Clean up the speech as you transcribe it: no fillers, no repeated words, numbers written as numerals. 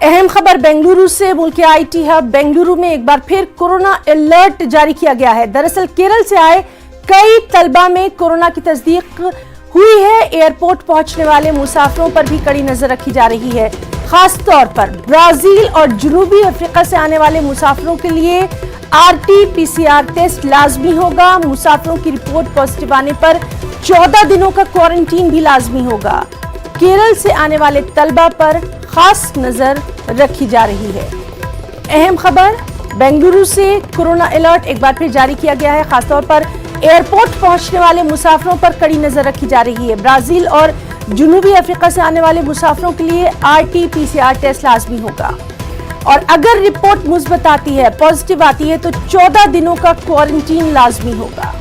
अहम खबर बेंगलुरु से। मुल्क आईटी हब बेंगलुरु में एक बार फिर कोरोना अलर्ट जारी किया गया है। दरअसल केरल से आए कई तलबा में कोरोना की तस्दीक हुई है। एयरपोर्ट पहुंचने वाले मुसाफिरों पर भी कड़ी नजर रखी जा रही है। खास तौर पर ब्राजील और जनूबी अफ्रीका से आने वाले मुसाफिरों के लिए RT-PCR टेस्ट लाजमी होगा। मुसाफिरों की रिपोर्ट पॉजिटिव आने पर 14 दिनों का क्वारंटीन भी लाजमी होगा। केरल से आने वाले तलबा पर खास नजर रखी जा रही है। अहम खबर बेंगलुरु से। कोरोना अलर्ट एक बार फिर जारी किया गया है। खासतौर पर एयरपोर्ट पहुंचने वाले मुसाफिरों पर कड़ी नजर रखी जा रही है। ब्राजील और जनूबी अफ्रीका से आने वाले मुसाफिरों के लिए RT-PCR टेस्ट लाजमी होगा और अगर रिपोर्ट मुस्बत आती है, पॉजिटिव आती है, तो 14 दिनों का क्वारंटीन लाजमी होगा।